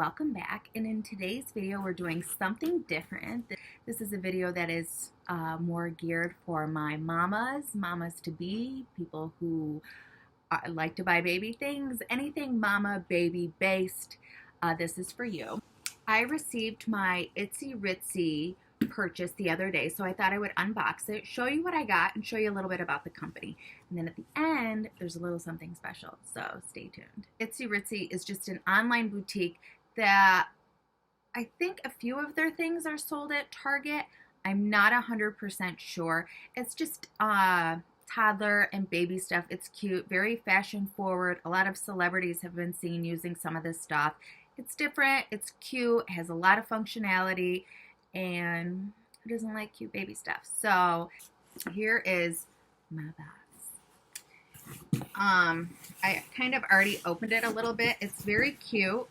welcome back. And in today's video we're doing something different. This is a video that is more geared for my mamas to be, people who like to buy baby things, anything mama baby based. This is for you. I received my Itzy Ritzy purchase the other day, so I thought I would unbox it, show you what I got, and show you a little bit about the company. And then at the end, there's a little something special, so stay tuned. Itzy Ritzy is just an online boutique that I think a few of their things are sold at Target. I'm not 100% sure. It's just toddler and baby stuff. It's cute, very fashion forward. A lot of celebrities have been seen using some of this stuff. It's different, it's cute, has a lot of functionality, and who doesn't like cute baby stuff? So here is my box. I kind of already opened it a little bit. It's very cute.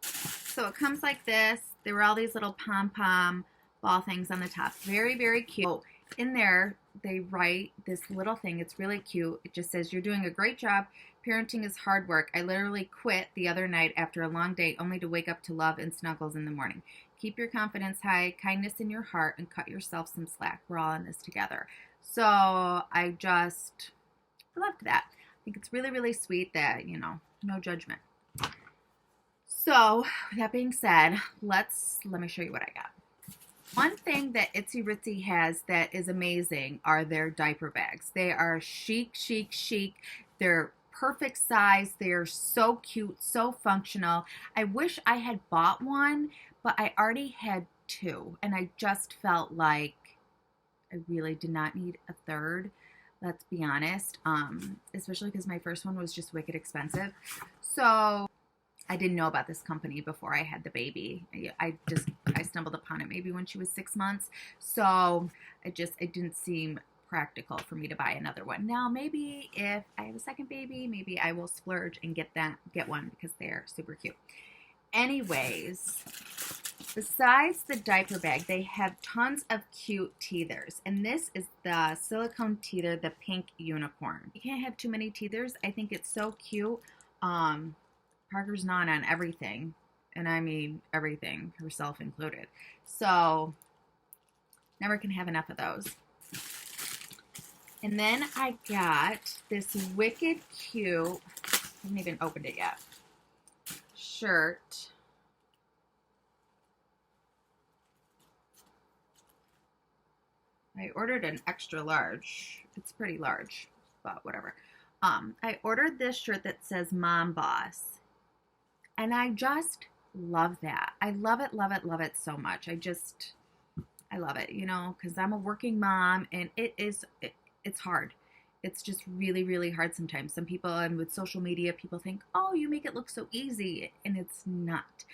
So it comes like this. There were all these little pom-pom ball things on the top. Very, very cute. In there, they write this little thing. It's really cute. It just says, "You're doing a great job. Parenting is hard work. I literally quit the other night after a long day only to wake up to love and snuggles in the morning. Keep your confidence high, kindness in your heart, and cut yourself some slack. We're all in this together." So I just loved that. I think it's really, really sweet that, you know, no judgment. So with that being said, let me show you what I got. One thing that Itzy Ritzy has that is amazing are their diaper bags. They are chic, chic, chic. They're perfect size. They are so cute, so functional. I wish I had bought one, but I already had two, and I just felt like I really did not need a third. Let's be honest, especially because my first one was just wicked expensive. So I didn't know about this company before I had the baby. I stumbled upon it maybe when she was 6 months. So it didn't seem practical for me to buy another one. Now maybe if I have a second baby, maybe I will splurge and get one because they're super cute. Anyways, besides the diaper bag, they have tons of cute teethers. And this is the silicone teether, the pink unicorn. You can't have too many teethers. I think it's so cute. Parker's gnawing on everything, and I mean everything, herself included. So never can have enough of those. And then I got this wicked cute, I haven't even opened it yet, shirt. I ordered an extra large. It's pretty large, but whatever. I ordered this shirt that says Mom Boss. And I just love that. I love it, love it, love it so much. I love it, you know, because I'm a working mom, and it's hard. It's just really, really hard sometimes. Some people, and with social media, people think, oh, you make it look so easy, and it's not.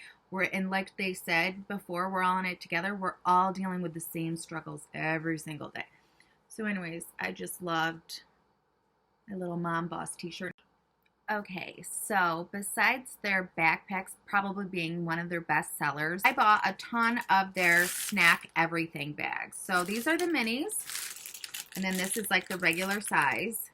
And like they said before, we're all in it together. We're all dealing with the same struggles every single day. So anyways, I just loved my little Mom Boss t-shirt. Okay, so besides their backpacks probably being one of their best sellers, I bought a ton of their snack everything bags. So these are the minis, and then this is like the regular size.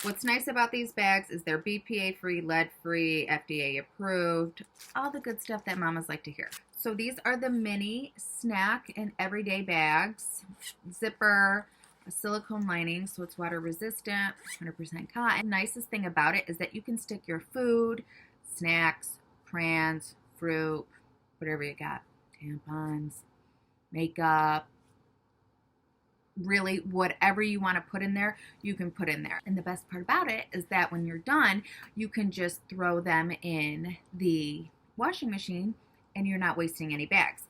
What's nice about these bags is they're BPA free, lead free, FDA approved, all the good stuff that mamas like to hear. So these are the mini snack and everyday bags, zipper, a silicone lining, so it's water resistant, 100% cotton. The nicest thing about it is that you can stick your food, snacks, crayons, fruit, whatever you got, tampons, makeup, really whatever you want to put in there, you can put in there. And the best part about it is that when you're done, you can just throw them in the washing machine and you're not wasting any bags.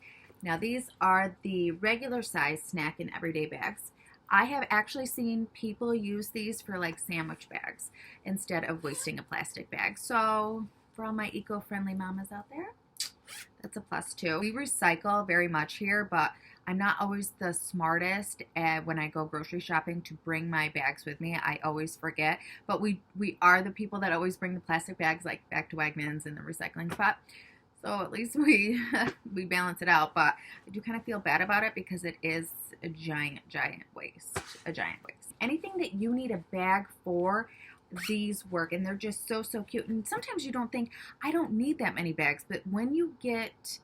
Now these are the regular size snack and everyday bags. I have actually seen people use these for like sandwich bags instead of wasting a plastic bag. So for all my eco-friendly mamas out there, that's a plus too. We recycle very much here, but I'm not always the smartest when I go grocery shopping to bring my bags with me. I always forget, but we are the people that always bring the plastic bags like back to Wegmans and the recycling spot. So at least we balance it out, but I do kind of feel bad about it because it is a giant waste, Anything that you need a bag for, these work, and they're just so cute. And sometimes you don't think, I don't need that many bags, but when you get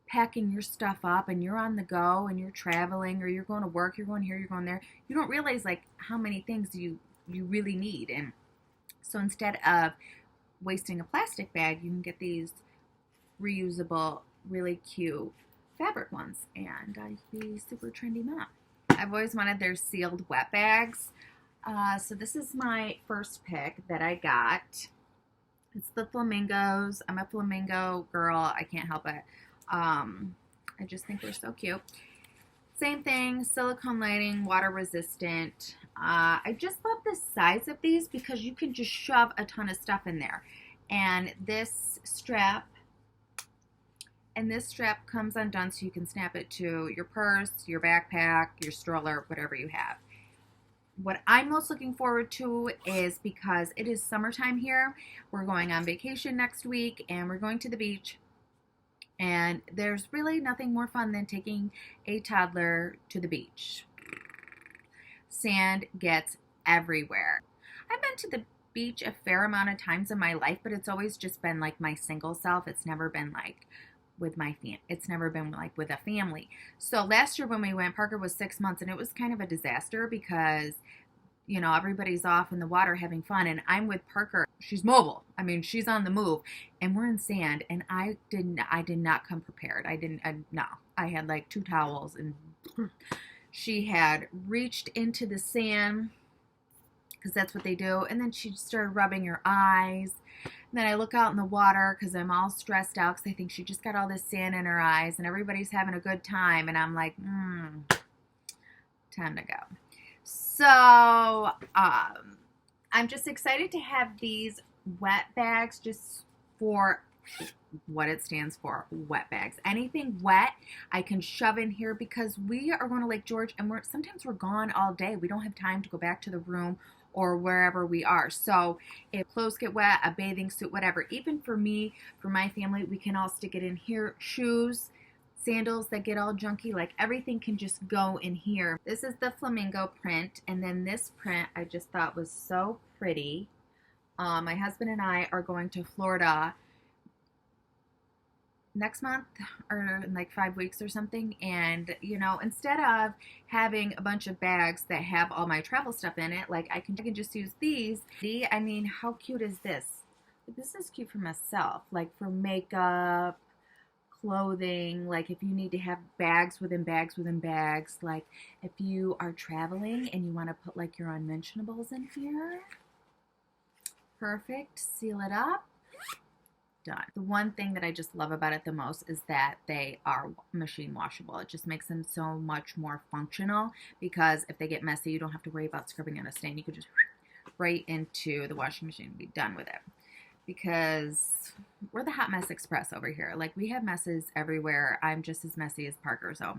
packing your stuff up and you're on the go and you're traveling or you're going to work, you're going here, you're going there, you don't realize like how many things you really need. And so instead of wasting a plastic bag, you can get these reusable, really cute fabric ones, and I'd be super trendy mom. I've always wanted their sealed wet bags. So this is my first pick that I got. It's the flamingos. I'm a flamingo girl. I can't help it. I just think they're so cute. Same thing, silicone lining, water resistant. I just love the size of these because you can just shove a ton of stuff in there. And this strap comes undone so you can snap it to your purse, your backpack, your stroller, whatever you have. What I'm most looking forward to is because it is summertime here. We're going on vacation next week and we're going to the beach. And there's really nothing more fun than taking a toddler to the beach. Sand gets everywhere. I've been to the beach a fair amount of times in my life, but it's always just been like my single self. It's never been like with my it's never been like with a family. So last year when we went, Parker was 6 months, and it was kind of a disaster because, you know, everybody's off in the water having fun, and I'm with Parker. She's mobile. I mean, she's on the move, and we're in sand, and I did not come prepared. No. I had like 2 towels, and she had reached into the sand because that's what they do, and then she started rubbing her eyes. And then I look out in the water because I'm all stressed out because I think she just got all this sand in her eyes, and everybody's having a good time, and I'm like, time to go. So, I'm just excited to have these wet bags just for what it stands for, wet bags. Anything wet, I can shove in here because we are going to Lake George, and sometimes we're gone all day. We don't have time to go back to the room or wherever we are. So if clothes get wet, a bathing suit, whatever, even for me, for my family, we can all stick it in here. Shoes, sandals that get all junky, like everything can just go in here. This is the Flamingo Print, and then this print I just thought was so pretty. My husband and I are going to Florida next month, or in like 5 weeks or something, and you know, instead of having a bunch of bags that have all my travel stuff in it, like I can just use these. I mean, how cute is this? This is cute for myself, like for makeup, clothing, like if you need to have bags within bags within bags, like if you are traveling and you want to put like your unmentionables in here. Perfect. Seal it up. Done. The one thing that I just love about it the most is that they are machine washable. It just makes them so much more functional because if they get messy, you don't have to worry about scrubbing on a stain. You could just right into the washing machine and be done with it. Because we're the Hot Mess Express over here. Like, we have messes everywhere. I'm just as messy as Parker, so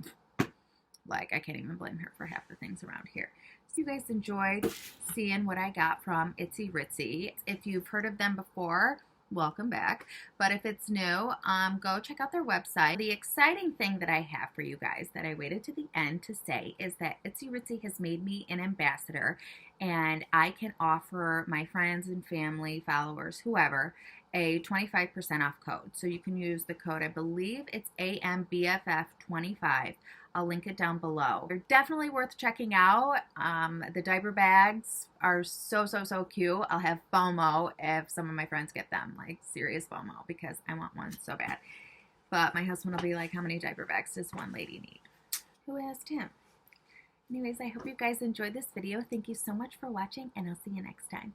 like I can't even blame her for half the things around here. So you guys enjoyed seeing what I got from Itzy Ritzy. If you've heard of them before, welcome back. But if it's new, go check out their website. The exciting thing that I have for you guys that I waited to the end to say is that Itzy Ritzy has made me an ambassador, and I can offer my friends and family, followers, whoever, a 25% off code. So you can use the code, I believe it's AMBFF25. I'll link it down below. They're definitely worth checking out. The diaper bags are so cute. I'll have FOMO if some of my friends get them, like serious FOMO, because I want one so bad. But my husband will be like, how many diaper bags does one lady need? Who asked him? Anyways, I hope you guys enjoyed this video. Thank you so much for watching, and I'll see you next time.